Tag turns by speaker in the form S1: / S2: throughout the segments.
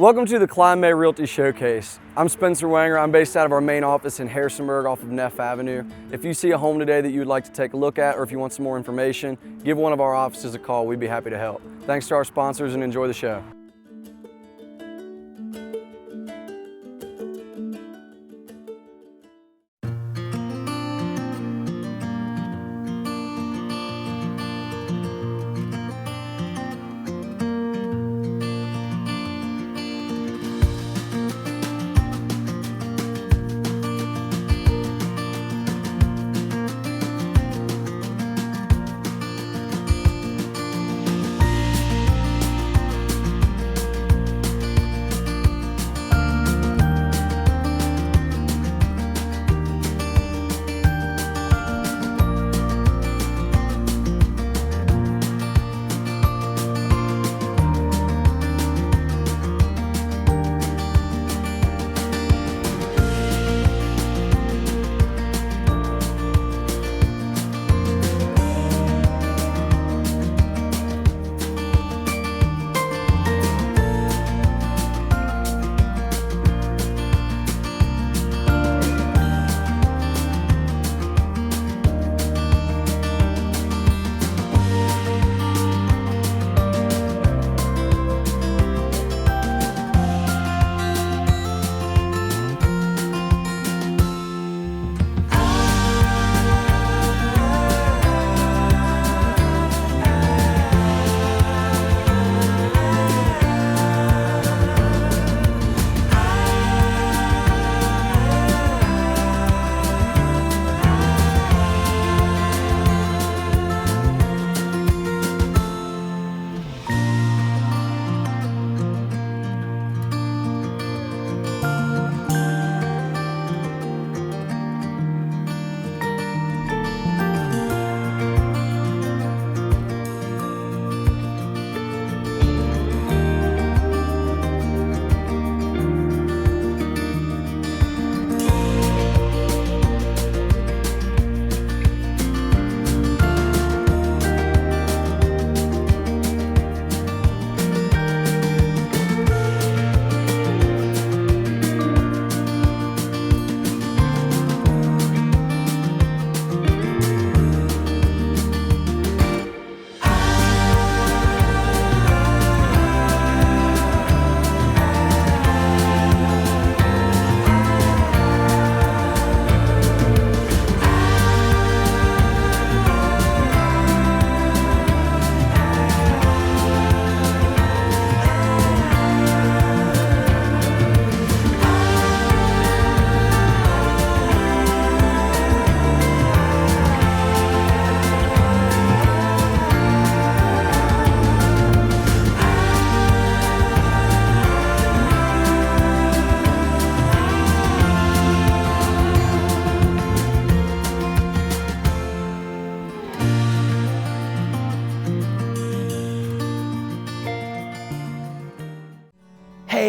S1: Welcome to the Kline Realty Showcase. I'm Spencer Wenger. I'm based out of our main office in Harrisonburg off of Neff Avenue. If you see a home today that you would like to take a look at, or if you want some more information, give one of our offices a call. We'd be happy to help. Thanks to our sponsors and enjoy the show.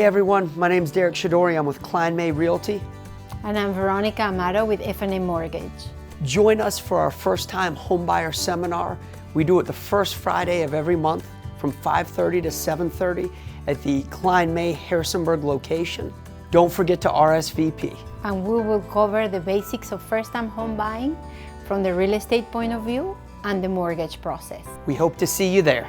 S2: Hey everyone, my name is Derek Shadori. I'm with Kline Realty.
S3: And I'm Veronica Amaro with Arefaine Mortgage.
S2: Join us for our first time homebuyer seminar. We do it the first Friday of every month from 5:30 to 7:30 at the Kline Harrisonburg location. Don't forget to RSVP.
S3: And we will cover the basics of first-time home buying from the real estate point of view and the mortgage process.
S2: We hope to see you there.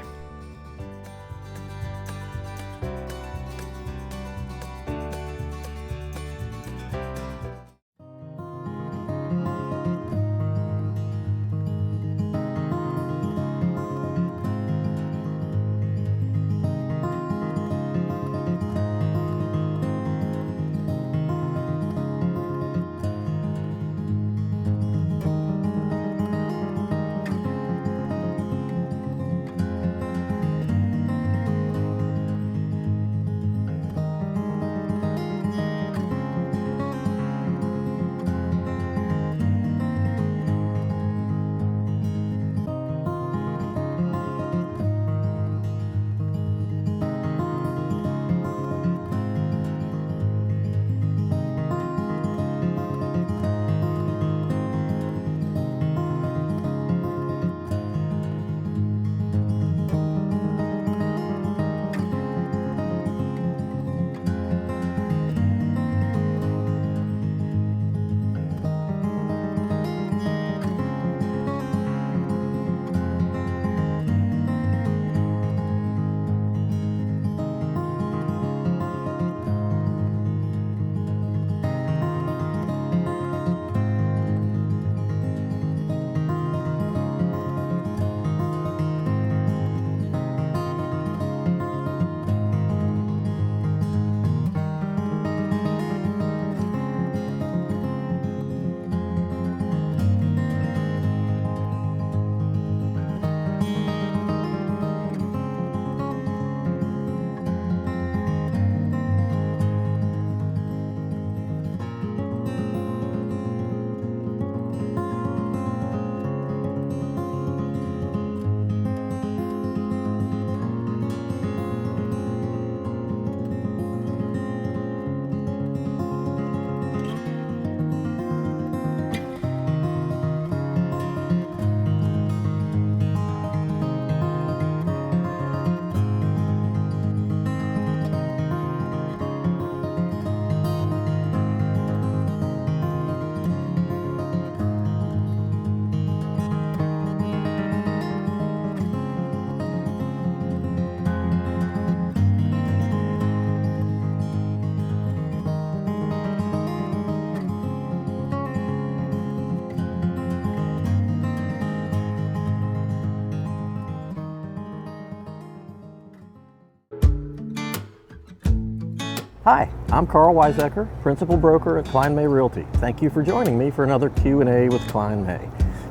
S4: Hi, I'm Karl Waizecker, Principal Broker at Kline Realty. Thank you for joining me for another Q&A with Kline.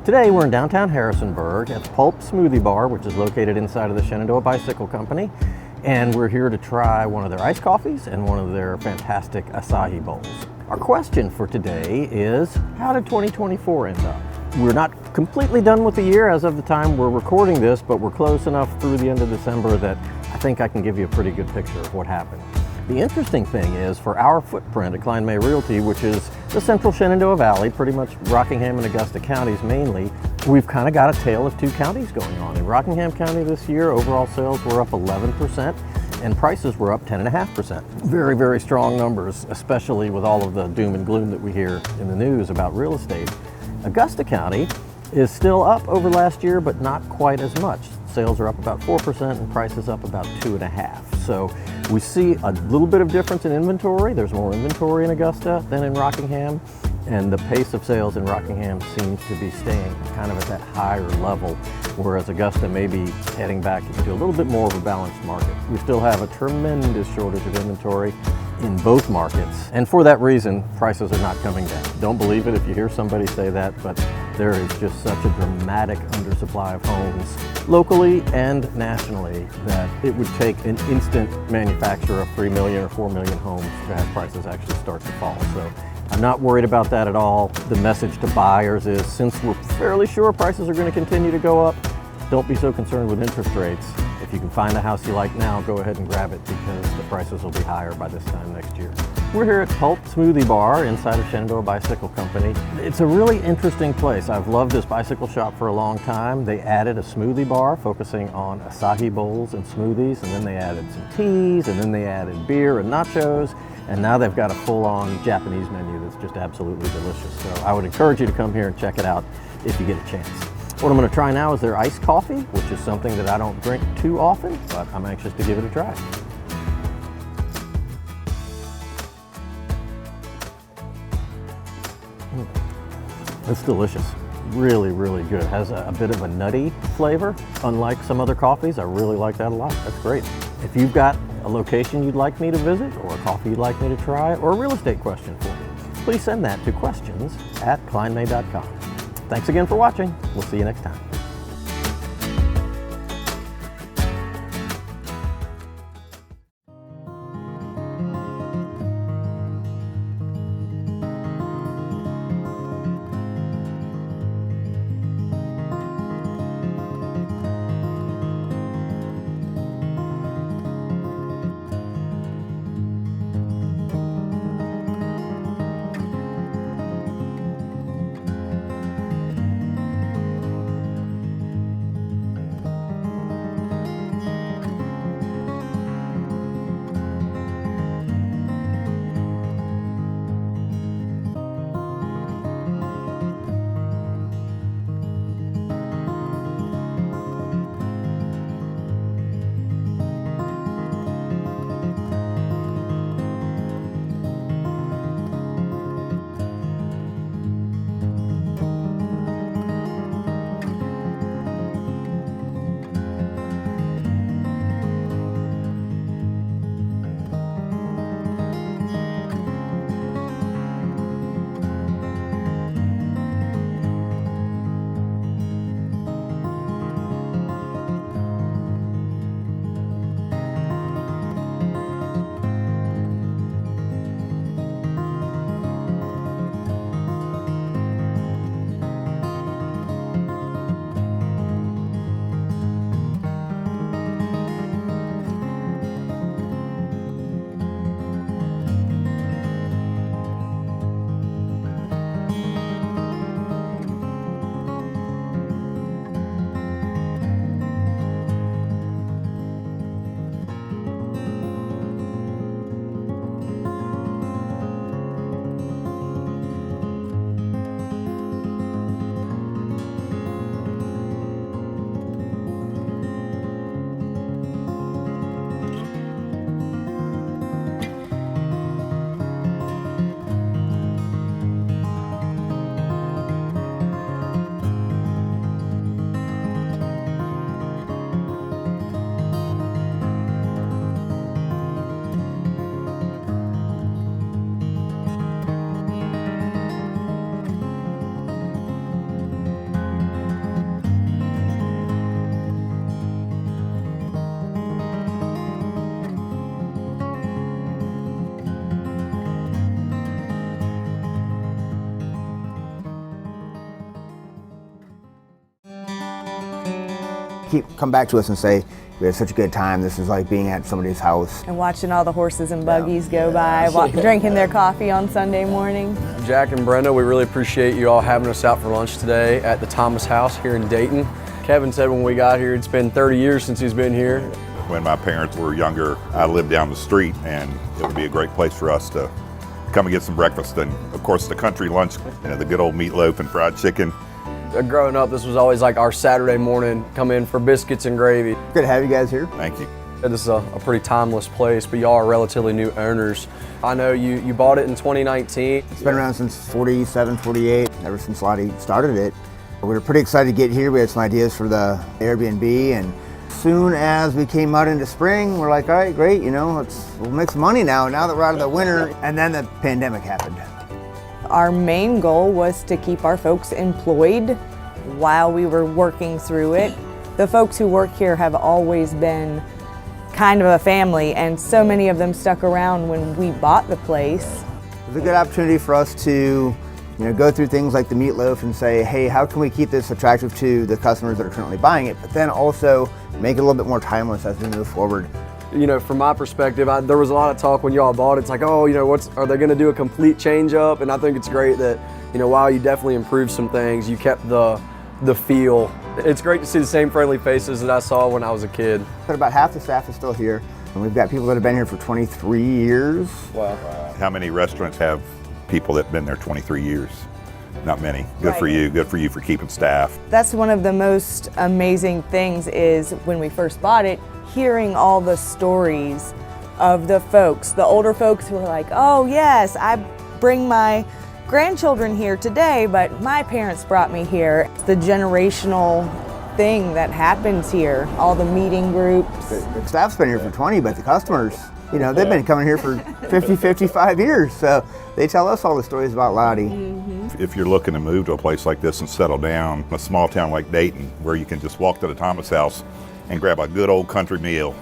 S4: Today we're in downtown Harrisonburg at the Pulp Smoothie Bar, which is located inside of the Shenandoah Bicycle Company. And we're here to try one of their iced coffees and one of their fantastic acai bowls. Our question for today is, how did 2024 end up? We're not completely done with the year as of the time we're recording this, but we're close enough through the end of December that I think I can give you a pretty good picture of what happened. The interesting thing is, for our footprint at Kline Realty, which is the central Shenandoah Valley, pretty much Rockingham and Augusta counties mainly, we've kind of got a tale of two counties going on. In Rockingham County this year, overall sales were up 11% and prices were up 10.5%. Very, very strong numbers, especially with all of the doom and gloom that we hear in the news about real estate. Augusta County is still up over last year, but not quite as much. Sales are up about 4% and prices up about 2.5%. So we see a little bit of difference in inventory. There's more inventory in Augusta than in Rockingham, and the pace of sales in Rockingham seems to be staying kind of at that higher level, whereas Augusta may be heading back into a little bit more of a balanced market. We still have a tremendous shortage of inventory in both markets, and for that reason, prices are not coming down. Don't believe it if you hear somebody say that, but there is just such a dramatic undersupply of homes locally and nationally that it would take an instant manufacture of 3 million or 4 million homes to have prices actually start to fall. So I'm not worried about that at all. The message to buyers is, since we're fairly sure prices are going to continue to go up, don't be so concerned with interest rates. If you can find a house you like now, go ahead and grab it, because the prices will be higher by this time next year. We're here at Pulp Smoothie Bar inside of Shenandoah Bicycle Company. It's a really interesting place. I've loved this bicycle shop for a long time. They added a smoothie bar focusing on acai bowls and smoothies, and then they added some teas, and then they added beer and nachos, and now they've got a full-on Japanese menu that's just absolutely delicious. So I would encourage you to come here and check it out if you get a chance. What I'm going to try now is their iced coffee, which is something that I don't drink too often, but I'm anxious to give it a try. It's delicious. Really, really good. It has a bit of a nutty flavor, unlike some other coffees. I really like that a lot. That's great. If you've got a location you'd like me to visit, or a coffee you'd like me to try, or a real estate question for me, please send that to questions@klineme.com. Thanks again for watching. We'll see you next time.
S5: come back to us and say, we had such a good time. This is like being at somebody's house.
S6: And watching all the horses and buggies go by, drinking their coffee on Sunday morning.
S1: Jack and Brenda, we really appreciate you all having us out for lunch today at the Thomas House here in Dayton. Kevin said when we got here, it's been 30 years since he's been here.
S7: When my parents were younger, I lived down the street, and it would be a great place for us to come and get some breakfast. And of course, the country lunch, the good old meatloaf and fried chicken.
S1: Growing up, this was always like our Saturday morning, come in for biscuits and gravy.
S5: Good to have you guys here.
S7: Thank you.
S1: This is a pretty timeless place, but y'all are relatively new owners. I know you bought it in 2019.
S5: It's been around since 47, 48, ever since Lottie started it. We were pretty excited to get here. We had some ideas for the Airbnb, and as soon as we came out into spring, we're like, all right, great, we'll make some money now that we're out of the winter. And then the pandemic happened.
S6: Our main goal was to keep our folks employed while we were working through it. The folks who work here have always been kind of a family, and so many of them stuck around when we bought the place.
S5: It was a good opportunity for us to go through things like the meatloaf and say, hey, how can we keep this attractive to the customers that are currently buying it, but then also make it a little bit more timeless as we move forward.
S1: From my perspective, there was a lot of talk when y'all bought it. It's like, oh, are they going to do a complete change up? And I think it's great that, while you definitely improved some things, you kept the feel. It's great to see the same friendly faces that I saw when I was a kid.
S5: But about half the staff is still here, and we've got people that have been here for 23 years.
S1: Wow.
S7: How many restaurants have people that have been there 23 years? Not many. Good for you. Good for you for keeping staff.
S6: That's one of the most amazing things is when we first bought it, hearing all the stories of the folks, the older folks who were like, oh yes, I bring my grandchildren here today, but my parents brought me here. It's the generational thing that happens here, all the meeting groups.
S5: The staff's been here for 20, but the customers, they've been coming here for 50, 55 years, so they tell us all the stories about Lottie.
S7: If you're looking to move to a place like this and settle down, a small town like Dayton, where you can just walk to the Thomas House and grab a good old country meal,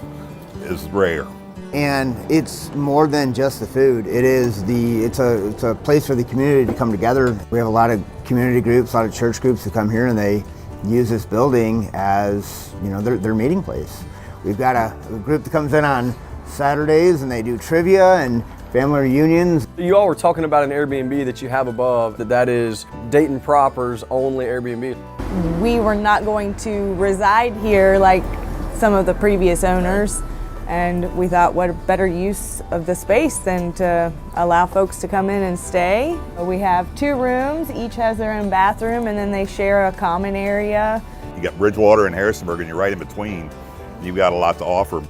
S7: is rare.
S5: And it's more than just the food. It's a place for the community to come together. We have a lot of community groups, a lot of church groups who come here, and they use this building as their meeting place. We've got a group that comes in on Saturdays and they do trivia and family reunions.
S1: You all were talking about an Airbnb that you have above, that is Dayton proper's only Airbnb.
S6: We were not going to reside here like some of the previous owners, and we thought what a better use of the space than to allow folks to come in and stay. We have 2 rooms, each has their own bathroom, and then they share a common area.
S7: You got Bridgewater and Harrisonburg, and you're right in between. You've got a lot to offer.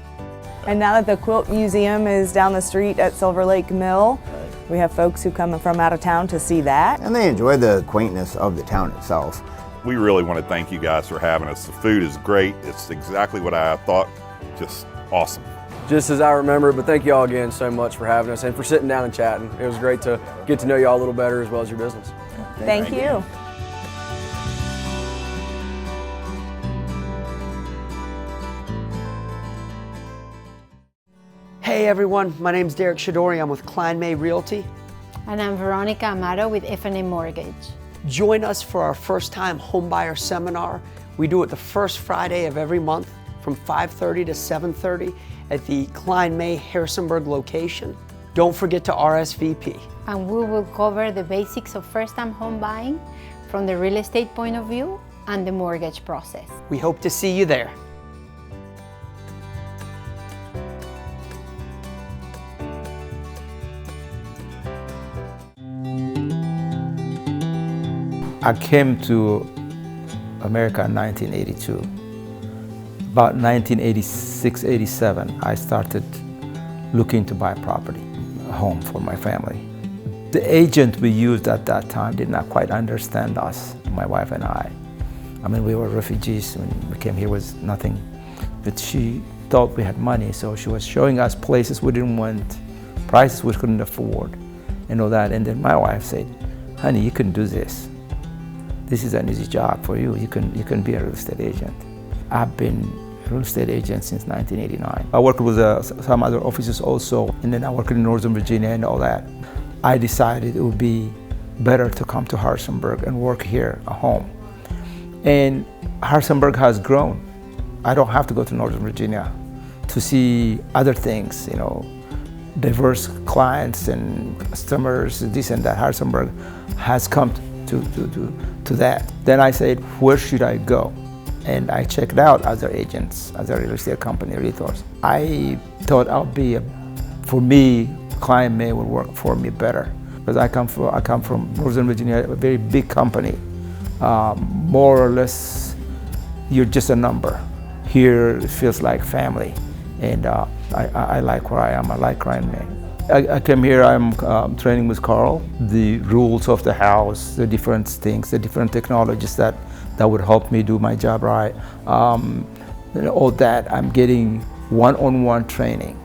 S6: And now that the Quilt Museum is down the street at Silver Lake Mill, we have folks who come from out of town to see that.
S5: And they enjoy the quaintness of the town itself.
S7: We really want to thank you guys for having us. The food is great. It's exactly what I thought. Just awesome.
S1: Just as I remember it, but thank you all again so much for having us and for sitting down and chatting. It was great to get to know you all a little better as well as your business.
S6: Thank you.
S2: Hey everyone, my name's Derek Shadori. I'm with Kline Realty.
S3: And I'm Veronica Amaro with Arefaine Mortgage.
S2: Join us for our first time homebuyer seminar. We do it the first Friday of every month from 5:30 to 7:30 at the Kline Harrisonburg location. Don't forget to RSVP.
S3: And we will cover the basics of first-time home buying from the real estate point of view and the mortgage process.
S2: We hope to see you there.
S8: I came to America in 1982. About 1986, 87, I started looking to buy property, a home for my family. The agent we used at that time did not quite understand us, my wife and I. I mean, we were refugees when we came here with nothing, but she thought we had money, so she was showing us places we didn't want, prices we couldn't afford, and all that. And then my wife said, honey, you can do this. This is an easy job for you. You can be a real estate agent. I've been a real estate agent since 1989. I worked with some other offices also, and then I worked in Northern Virginia and all that. I decided it would be better to come to Harrisonburg and work here at home. And Harrisonburg has grown. I don't have to go to Northern Virginia to see other things, diverse clients and customers, this and that. Harrisonburg has come to that. Then I said, where should I go? And I checked out other agents, other real estate company, realtors. I thought for me, Kline May would work for me better. Because I come from Northern Virginia, a very big company. More or less, you're just a number. Here, it feels like family. And I like where I am. I like Kline May. I came here, I'm training with Karl, the rules of the house, the different things, the different technologies that would help me do my job right. All that, I'm getting one-on-one training.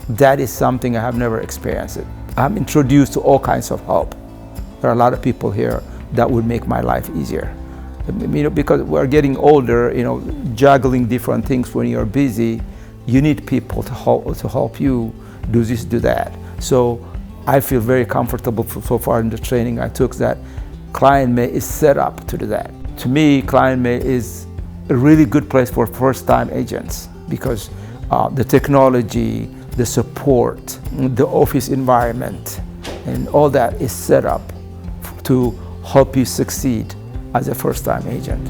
S8: That is something I have never experienced. I'm introduced to all kinds of help. There are a lot of people here that would make my life easier. Because we're getting older, juggling different things when you're busy, you need people to help you do this, do that. So I feel very comfortable so far in the training I took that Kline May is set up to do that. To me, Kline May is a really good place for first-time agents because the technology, the support, the office environment, and all that is set up to help you succeed as a first-time agent.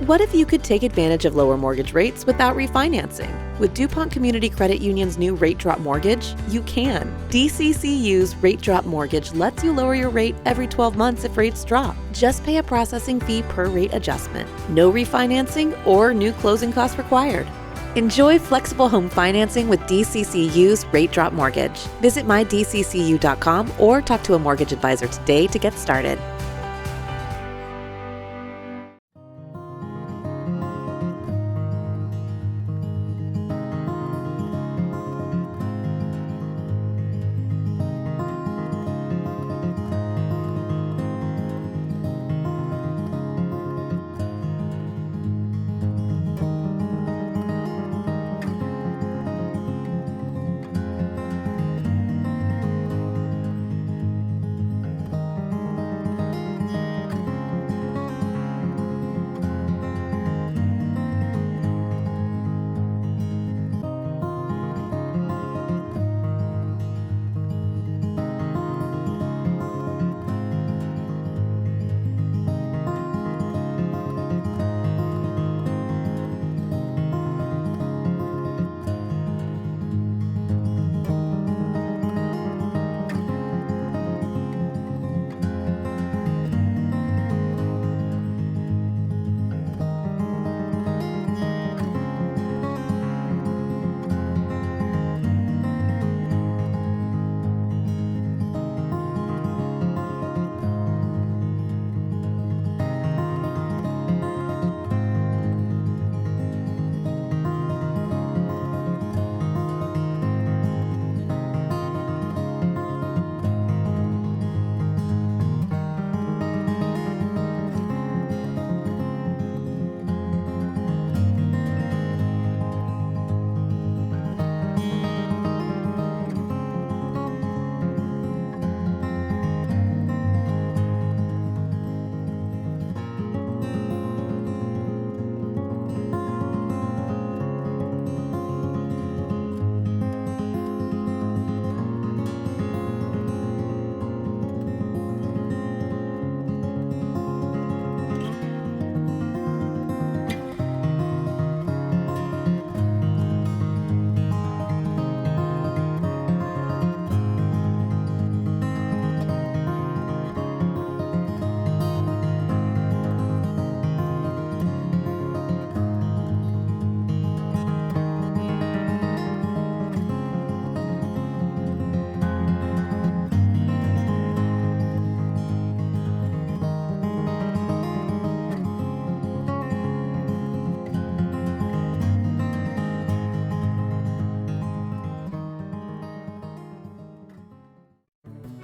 S9: What if you could take advantage of lower mortgage rates without refinancing? With DuPont Community Credit Union's new Rate Drop Mortgage, you can. DCCU's Rate Drop Mortgage lets you lower your rate every 12 months if rates drop. Just pay a processing fee per rate adjustment. No refinancing or new closing costs required. Enjoy flexible home financing with DCCU's Rate Drop Mortgage. Visit mydccu.com or talk to a mortgage advisor today to get started.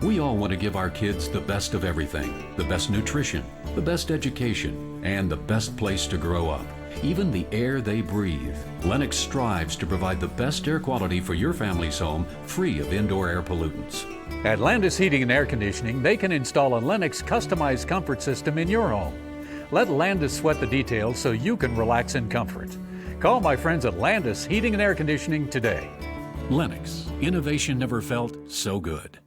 S10: We all want to give our kids the best of everything, the best nutrition, the best education, and the best place to grow up, even the air they breathe. Lennox strives to provide the best air quality for your family's home, free of indoor air pollutants.
S11: At Landis Heating and Air Conditioning, they can install a Lennox customized comfort system in your home. Let Landis sweat the details so you can relax in comfort. Call my friends at Landis Heating and Air Conditioning today.
S10: Lennox, innovation never felt so good.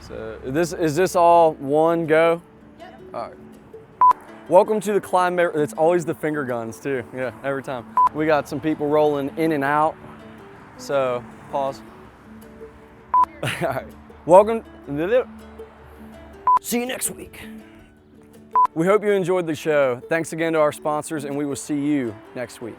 S1: So is this all one go? Yep. All right. Welcome to the Kline. It's always the finger guns too. Yeah, every time. We got some people rolling in and out. So pause. All right. Welcome. See you next week. We hope you enjoyed the show. Thanks again to our sponsors, and we will see you next week.